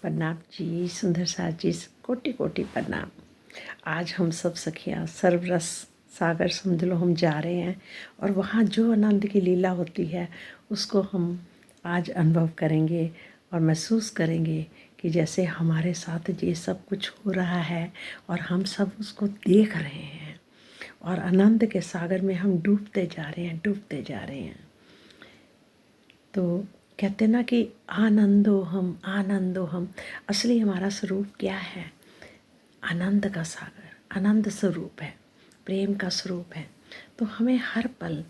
प्रणाम जी, सुंदर साज जी, कोटि कोटि प्रणाम। आज हम सब सखियाँ सर्वरस सागर समझ लो हम जा रहे हैं और वहाँ जो आनंद की लीला होती है उसको हम आज अनुभव करेंगे और महसूस करेंगे कि जैसे हमारे साथ ये सब कुछ हो रहा है और हम सब उसको देख रहे हैं और आनंद के सागर में हम डूबते जा रहे हैं, डूबते जा रहे हैं। तो कहते ना कि आनंदो हम असली हमारा स्वरूप क्या है? आनंद का सागर, आनंद स्वरूप है, प्रेम का स्वरूप है। तो हमें हर पल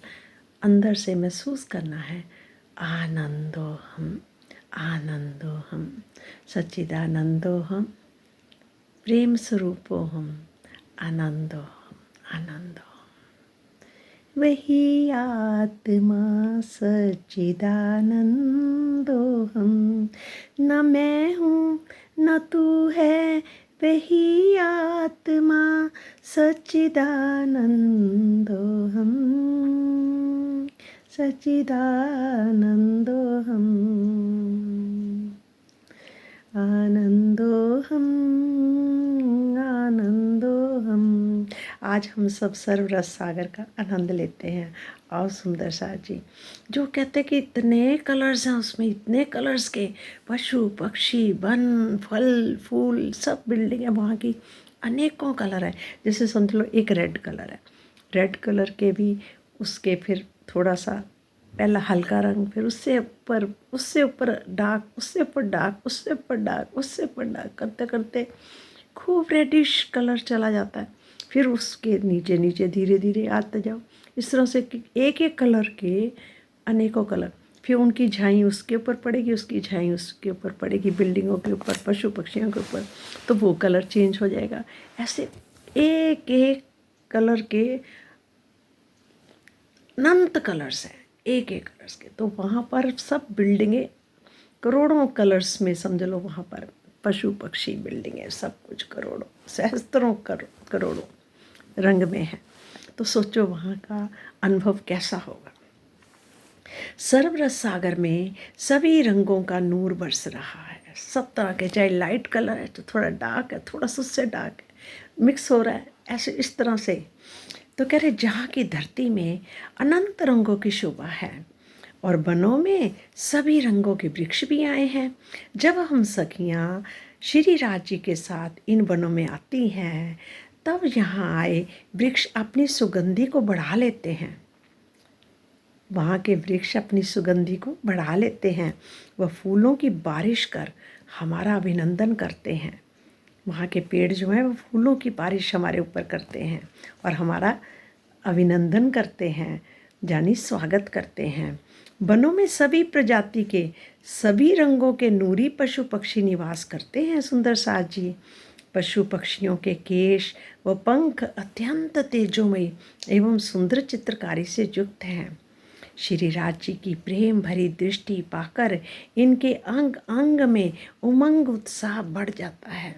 अंदर से महसूस करना है आनंदो हम सच्चिदानंदो हम प्रेम स्वरूपो हम आनंदो वही आत्मा सच्चिदानंदो हम। न मैं हूँ न तू है, वही आत्मा सच्चिदानंदो हम, सच्चिदानंदो हम, आनंदो हम। आज हम सब सर्वरस सागर का आनंद लेते हैं। और सुंदर सा जी जो कहते कि इतने कलर्स हैं उसमें, इतने कलर्स के पशु पक्षी वन फल फूल सब बिल्डिंगें वहाँ की अनेकों कलर है। जैसे समझ लो एक रेड कलर है, रेड कलर के भी उसके फिर थोड़ा सा पहला हल्का रंग, फिर उससे ऊपर डार्क, उससे ऊपर डार्क, उससे ऊपर डार्क, उससे ऊपर डार्क करते करते खूब रेडिश कलर चला जाता है। फिर उसके नीचे नीचे धीरे धीरे आते जाओ, इस तरह से एक एक कलर के अनेकों कलर, फिर उनकी झाई उसके ऊपर पड़ेगी, उसकी झाई उसके ऊपर पड़ेगी, बिल्डिंगों के ऊपर, पशु पक्षियों के ऊपर, तो वो कलर चेंज हो जाएगा। ऐसे एक एक कलर के अनंत कलर्स हैं, एक एक कलर्स के। तो वहाँ पर सब बिल्डिंगें करोड़ों कलर्स में समझ लो, वहाँ पर पशु पक्षी बिल्डिंगें सब कुछ करोड़ों सहस्त्रों करोड़ों रंग में है। तो सोचो वहाँ का अनुभव कैसा होगा। सर्वरस सागर में सभी रंगों का नूर बरस रहा है, सब तरह के, चाहे लाइट कलर है तो थोड़ा डार्क है, थोड़ा सा उससे डार्क है, मिक्स हो रहा है ऐसे इस तरह से। तो कह रहे जहाँ की धरती में अनंत रंगों की शोभा है और वनों में सभी रंगों के वृक्ष भी आए हैं। जब हम सखियाँ श्री राज जी के साथ इन वनों में आती हैं तब यहाँ आए वृक्ष अपनी सुगंधि को बढ़ा लेते हैं, वहाँ के वृक्ष अपनी सुगंधि को बढ़ा लेते हैं। वह फूलों की बारिश कर हमारा अभिनंदन करते हैं। वहाँ के पेड़ जो हैं वो फूलों की बारिश हमारे ऊपर करते हैं और हमारा अभिनंदन करते हैं, यानी स्वागत करते हैं। वनों में सभी प्रजाति के सभी रंगों के नूरी पशु पक्षी निवास करते हैं। सुंदर साज जी, पशु पक्षियों के केश व पंख अत्यंत तेजोमयी एवं सुंदर चित्रकारी से युक्त हैं। श्री राज जी की प्रेम भरी दृष्टि पाकर इनके अंग अंग में उमंग उत्साह बढ़ जाता है।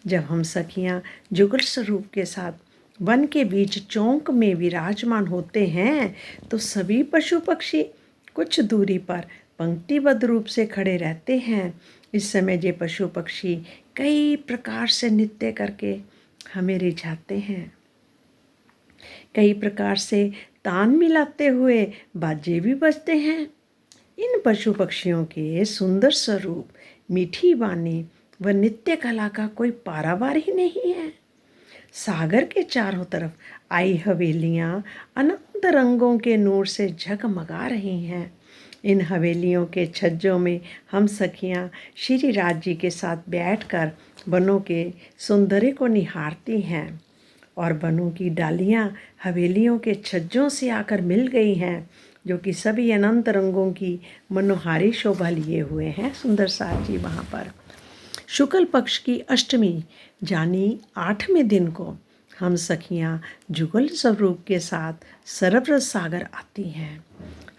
जब हम सखियाँ जुगल स्वरूप के साथ वन के बीच चौक में विराजमान होते हैं तो सभी पशु पक्षी कुछ दूरी पर पंक्तिबद्ध रूप से खड़े रहते हैं। इस समय ये पशु पक्षी कई प्रकार से नृत्य करके हमें रिझाते हैं, कई प्रकार से तान मिलाते हुए बाजे भी बजते हैं। इन पशु पक्षियों के सुंदर स्वरूप, मीठी वाणी व नित्य कला का कोई पारावार ही नहीं है। सागर के चारों तरफ आई हवेलियाँ अनंत रंगों के नूर से झगमगा रही हैं। इन हवेलियों के छज्जों में हम सखियाँ श्री राज जी के साथ बैठकर वनों के सौंदर्य को निहारती हैं और वनों की डालियाँ हवेलियों के छज्जों से आकर मिल गई हैं, जो कि सभी अनंत रंगों की मनोहारी शोभा लिए हुए हैं। सुंदर साज जी वहाँ पर शुक्ल पक्ष की अष्टमी यानी 8वें दिन को हम सखियाँ जुगल स्वरूप के साथ सर्वरस सागर आती हैं।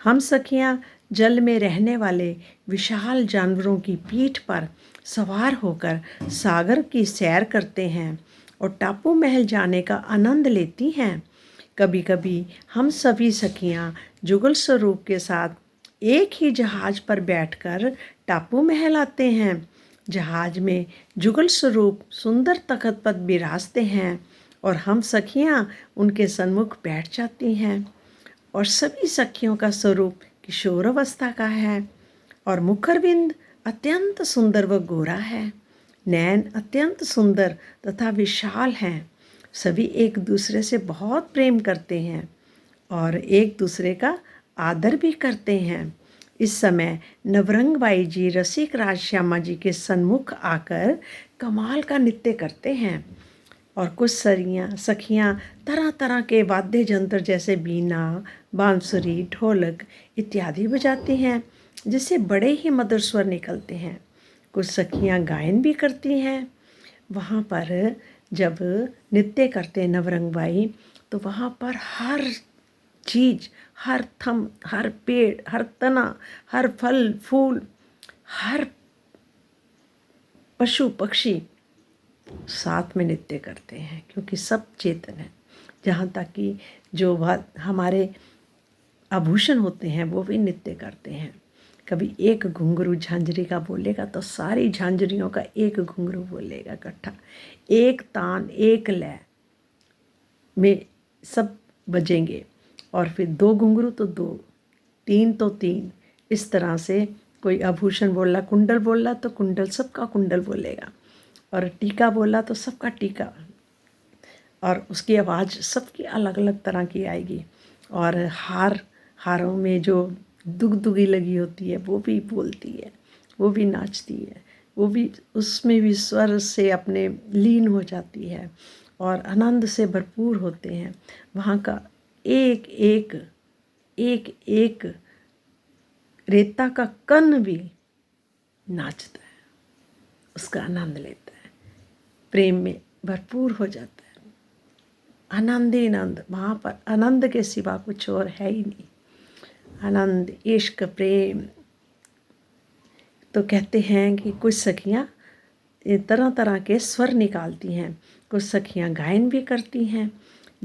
हम सखियाँ जल में रहने वाले विशाल जानवरों की पीठ पर सवार होकर सागर की सैर करते हैं और टापू महल जाने का आनंद लेती हैं। कभी कभी हम सभी सखियाँ जुगल स्वरूप के साथ एक ही जहाज पर बैठकर टापू महल आते हैं। जहाज में जुगल स्वरूप सुंदर तख्त पर विराजते हैं और हम सखियां उनके सन्मुख बैठ जाती हैं। और सभी सखियों का स्वरूप किशोरावस्था का है और मुखरबिंद अत्यंत सुंदर व गोरा है। नैन अत्यंत सुंदर तथा विशाल हैं। सभी एक दूसरे से बहुत प्रेम करते हैं और एक दूसरे का आदर भी करते हैं। इस समय नवरंग बाई जी रसिक राज श्यामा जी के सन्मुख आकर कमाल का नृत्य करते हैं और कुछ सखियां तरह तरह के वाद्य यंत्र जैसे बीना, बांसुरी, ढोलक इत्यादि बजाती हैं, जिससे बड़े ही मधुर स्वर निकलते हैं। कुछ सखियां गायन भी करती हैं। वहाँ पर जब नृत्य करते हैं नवरंग बाई, तो वहाँ पर हर चीज़, हर थम, हर पेड़, हर तना, हर फल फूल, हर पशु पक्षी साथ में नृत्य करते हैं, क्योंकि सब चेतन है। जहाँ तक कि जो हमारे आभूषण होते हैं वो भी नृत्य करते हैं। कभी एक घुंघरू झांझरी का बोलेगा तो सारी झांझरियों का एक घुंघरू बोलेगा इकट्ठा। एक तान एक लय में सब बजेंगे और फिर दो घुंघरू तो दो, तीन तो तीन, इस तरह से कोई आभूषण बोला, कुंडल बोला तो कुंडल, सबका कुंडल बोलेगा, और टीका बोला तो सबका टीका, और उसकी आवाज़ सबकी अलग अलग तरह की आएगी। और हारों में जो दुगदुगी लगी होती है वो भी बोलती है, वो भी नाचती है, वो भी उसमें भी स्वर से अपने लीन हो जाती है और आनंद से भरपूर होते हैं। वहाँ का एक एक एक एक रेता का कण भी नाचता है, उसका आनंद लेता है, प्रेम में भरपूर हो जाता है। आनंद ही आनंद, वहाँ पर आनंद के सिवा कुछ और है ही नहीं। आनंद, इश्क, प्रेम। तो कहते हैं कि कुछ सखियाँ तरह तरह के स्वर निकालती हैं, कुछ सखियाँ गायन भी करती हैं।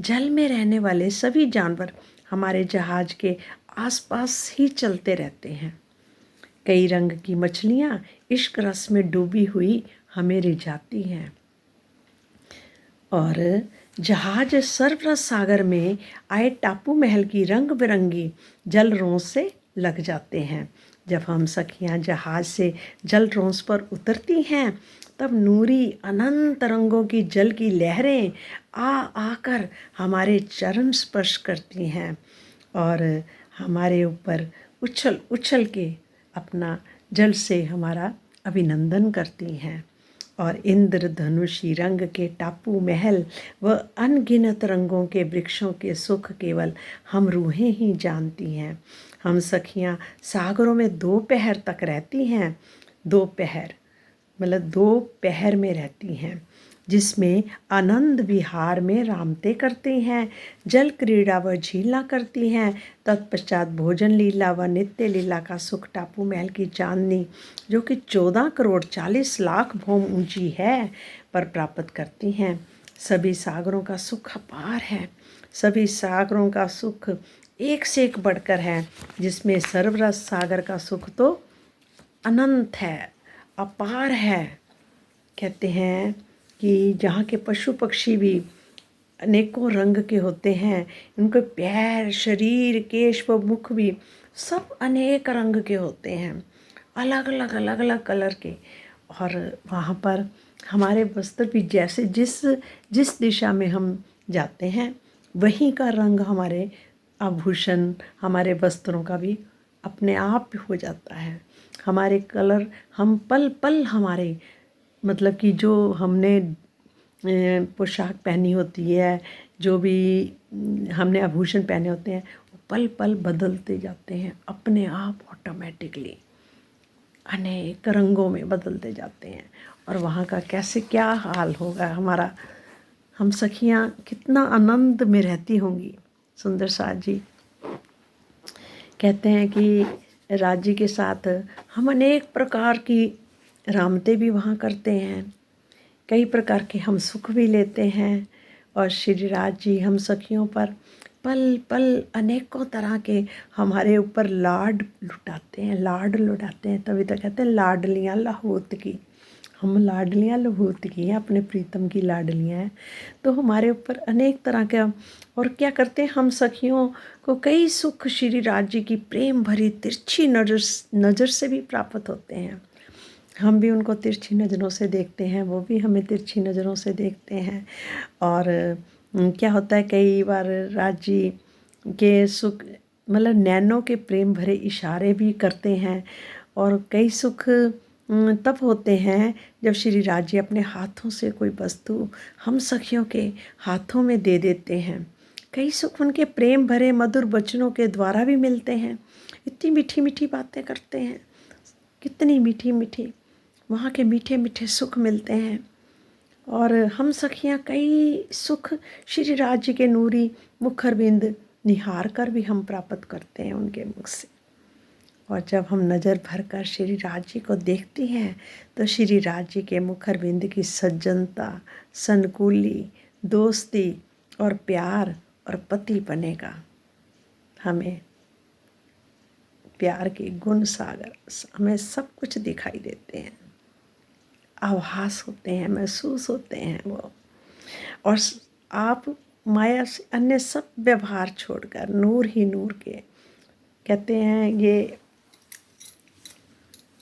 जल में रहने वाले सभी जानवर हमारे जहाज के आसपास ही चलते रहते हैं। कई रंग की मछलियाँ इश्क रस में डूबी हुई हमें रिझाती हैं और जहाज सरफरस सागर में आए टापू महल की रंग बिरंगी जल रोंस से लग जाते हैं। जब हम सखियां जहाज से जल रोंस पर उतरती हैं, तब नूरी अनंत रंगों की जल की लहरें आ आकर हमारे चरण स्पर्श करती हैं और हमारे ऊपर उछल उछल के अपना जल से हमारा अभिनंदन करती हैं। और इंद्रधनुषी रंग के टापू महल व अनगिनत रंगों के वृक्षों के सुख केवल हम रूहें ही जानती हैं। हम सखियां सागरों में 2 पहर तक रहती हैं। 2 पहर मतलब 2 पहर में रहती हैं, जिसमें आनंद विहार में रामते करती हैं, जल क्रीड़ा व झीला करती हैं। तत्पश्चात भोजन लीला व नित्य लीला का सुख टापू महल की चांदनी, जो कि 14 करोड़ 40 लाख भौम ऊंची है, पर प्राप्त करती हैं। सभी सागरों का सुख अपार है। सभी सागरों का सुख एक से एक बढ़कर है, जिसमें सर्वरस सागर का सुख तो अनंत है, अपार है। कहते हैं कि जहाँ के पशु पक्षी भी अनेकों रंग के होते हैं, उनके पैर, शरीर, केश व मुख भी सब अनेक रंग के होते हैं, अलग अलग कलर के। और वहाँ पर हमारे वस्त्र भी जैसे जिस दिशा में हम जाते हैं वहीं का रंग हमारे आभूषण, हमारे वस्त्रों का भी अपने आप हो जाता है। हमारे कलर, हम पल पल हमारे मतलब कि जो हमने पोशाक पहनी होती है, जो भी हमने आभूषण पहने होते हैं, वो पल पल बदलते जाते हैं अपने आप, ऑटोमेटिकली अनेक रंगों में बदलते जाते हैं। और वहाँ का कैसे क्या हाल होगा हमारा, हम सखियाँ कितना आनंद में रहती होंगी। सुंदर साथ जी कहते हैं कि राज जी के साथ हम अनेक प्रकार की रामते भी वहाँ करते हैं, कई प्रकार के हम सुख भी लेते हैं। और श्री राज जी हम सखियों पर पल पल अनेकों तरह के हमारे ऊपर लाड लुटाते हैं, तभी तो कहते हैं लाडलियाँ लाहौत की। हम लाडलियाँ लहूत की हैं, अपने प्रीतम की लाडलियाँ हैं, तो हमारे ऊपर अनेक तरह का और क्या करते हैं, हम सखियों को कई सुख श्री राज जी की प्रेम भरी तिरछी नज़र से भी प्राप्त होते हैं। हम भी उनको तिरछी नज़रों से देखते हैं, वो भी हमें तिरछी नज़रों से देखते हैं। और क्या होता है, कई बार राज जी के सुख मतलब नैनों के प्रेम भरे इशारे भी करते हैं। और कई सुख तब होते हैं जब श्री राज जी अपने हाथों से कोई वस्तु हम सखियों के हाथों में दे देते हैं। कई सुख उनके प्रेम भरे मधुर वचनों के द्वारा भी मिलते हैं। इतनी मीठी मीठी बातें करते हैं, कितनी मीठी मीठी वहाँ के मीठे मीठे सुख मिलते हैं। और हम सखियाँ कई सुख श्री राज जी के नूरी मुखरबिंद निहार कर भी हम प्राप्त करते हैं उनके मुख से। और जब हम नज़र भर कर श्री राज जी को देखते हैं तो श्री राज जी के मुखरबिंद की सज्जनता, सनकुली, दोस्ती और प्यार और पति बने का हमें प्यार के गुण सागर हमें सब कुछ दिखाई देते हैं, आभास होते हैं, महसूस होते हैं वो। और आप माया से अन्य सब व्यवहार छोड़कर नूर ही नूर के कहते हैं ये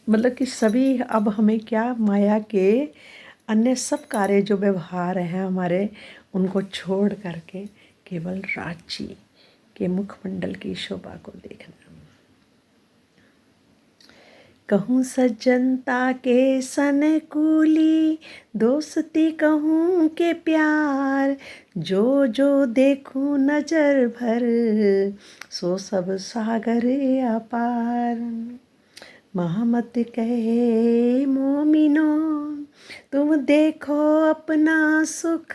मतलब कि सभी अब हमें क्या माया के अन्य सब कार्य जो व्यवहार हैं हमारे उनको छोड़ करके केवल राज जी के मुखमंडल की शोभा को देखना। कहूँ सज्जनता के सनकुली, दोस्ती कहूँ के प्यार, जो जो देखूँ नजर भर, सो सब सागर अपार। मोहम्मद कहे मोमिनो, तुम देखो अपना सुख,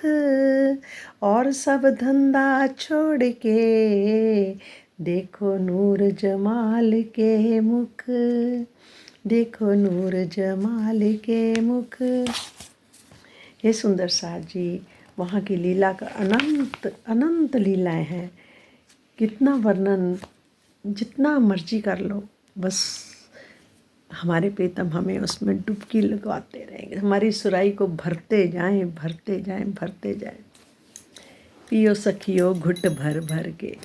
और सब धंधा छोड़ के देखो नूर जमाल के मुख, देखो नूर जमाल के मुख। ये सुंदर सार जी वहाँ की लीला का अनंत अनंत लीलाएं हैं। कितना वर्णन जितना मर्जी कर लो, बस हमारे प्रीतम हमें उसमें डुबकी लगवाते रहेंगे, हमारी सुराई को भरते जाएं भरते जाएं भरते जाएं। पियो सखियो घुट भर भर के,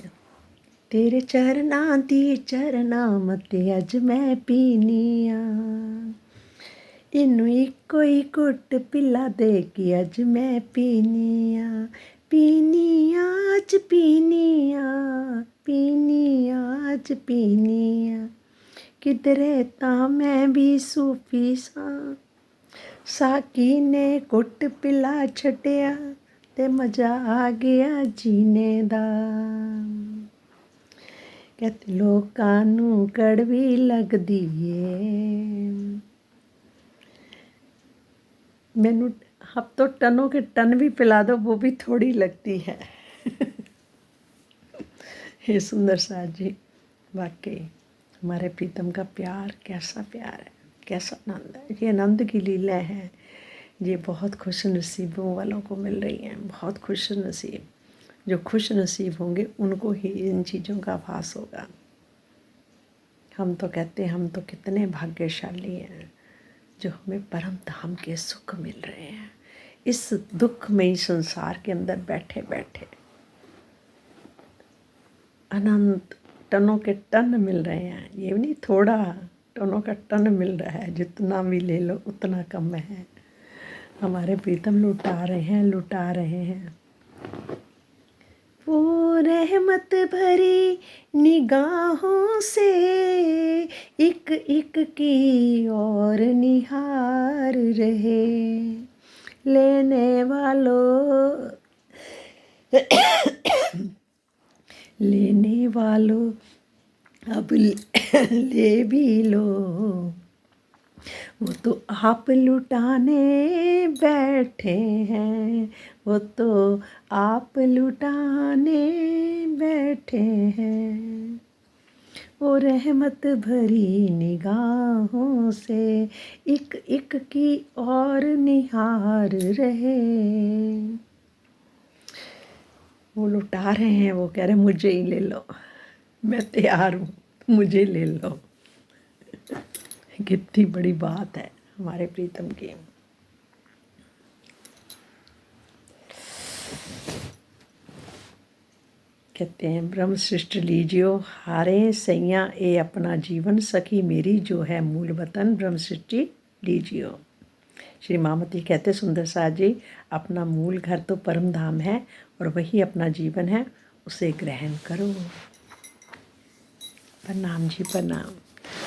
तेरे चरना दी चरना मत अज मैं पीनिया, इनू इको ही घुट पिला दे कि अज मैं पीनिया, पीनिया अज पीनिया, पीनिया अज पीनिया, किधरे ता मैं भी सूफी सा, साकी ने घुट पिला छड़िया ते मजा आ गया जीने दा। कहते लोकां नूं कड़वी लगदी ਏ, मैनू अब तो टनों के टन भी पिला दो वो भी थोड़ी लगती है। हे सुंदर सार जी, वाकई हमारे प्रीतम का प्यार कैसा प्यार है, कैसा आनंद है। ये आनंद की लीला है, ये बहुत खुश नसीबों वालों को मिल रही हैं। बहुत खुश नसीब, जो खुश नसीब होंगे उनको ही इन चीज़ों का आभास होगा। हम तो कहते हैं हम तो कितने भाग्यशाली हैं जो हमें परम धाम के सुख मिल रहे हैं इस दुखमयी संसार के अंदर बैठे बैठे। अनंत टनों के टन मिल रहे हैं, ये नहीं थोड़ा, टनों का टन मिल रहा है, जितना भी ले लो उतना कम है। हमारे प्रीतम लुटा रहे हैं, लुटा रहे हैं। वो रहमत भरी निगाहों से एक एक की और निहार रहे, लेने वालों लेने वालों अब ले भी लो, वो तो आप लुटाने बैठे हैं, वो तो आप लुटाने बैठे हैं। वो रहमत भरी निगाहों से एक एक की और निहार रहे। वो लुटा रहे हैं, वो कह रहे हैं मुझे ही ले लो, मैं तैयार हूँ, मुझे ले लो। कितनी बड़ी बात है हमारे प्रीतम की। कहते हैं ब्रह्म सृष्टि लीजियो हारे सैया ए अपना जीवन सखी मेरी जो है मूल वतन ब्रह्म सृष्टि लीजियो। श्री मामती कहते सुंदर साज जी अपना मूल घर तो परम धाम है और वही अपना जीवन है, उसे ग्रहण करो। प्रणाम जी प्रणाम।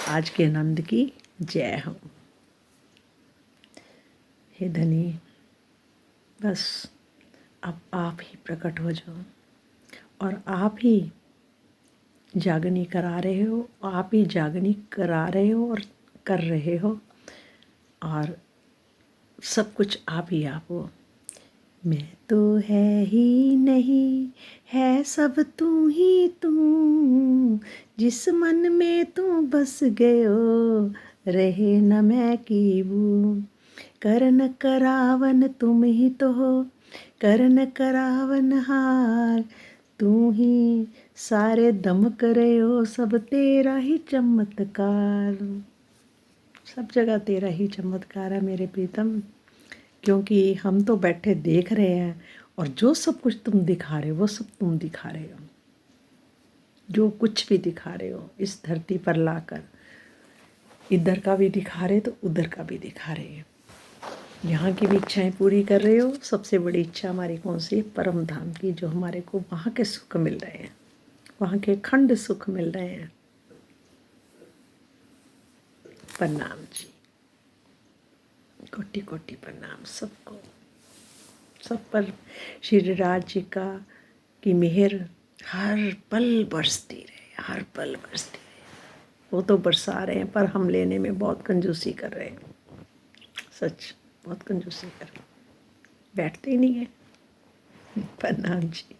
आज के आनंद की जय हो। हे धनी बस अब आप ही प्रकट हो जाओ और आप ही जागनी करा रहे हो, आप ही जागनी करा रहे हो और कर रहे हो, और सब कुछ आप ही आप हो। मैं तो है ही नहीं, है सब तू ही तू, जिस मन में तू बस गयो, रहे न मैं की बू। करन करावन तुम ही तो हो, करन करावन हार, तू ही सारे दम करे हो, सब तेरा ही चमत्कार। सब जगह तेरा ही चमत्कार है मेरे प्रीतम, क्योंकि हम तो बैठे देख रहे हैं और जो सब कुछ तुम दिखा रहे हो वो सब तुम दिखा रहे हो। जो कुछ भी दिखा रहे हो इस धरती पर लाकर, इधर का भी दिखा रहे तो उधर का भी दिखा रहे हो। यहाँ की भी इच्छाएं पूरी कर रहे हो। सबसे बड़ी इच्छा हमारी कौन सी है? परम धाम की, जो हमारे को वहाँ के सुख मिल रहे हैं, वहाँ के खंड सुख मिल रहे हैं। प्रणाम जी, कोटि कोटि प्रणाम सबको। सब पर श्री राज जी का की मेहर हर पल बरसती रहे, हर पल बरसती रहे। वो तो बरसा रहे हैं पर हम लेने में बहुत कंजूसी कर रहे हैं, सच बहुत कंजूसी कर रहे हैं, बैठते ही नहीं है। प्रणाम जी।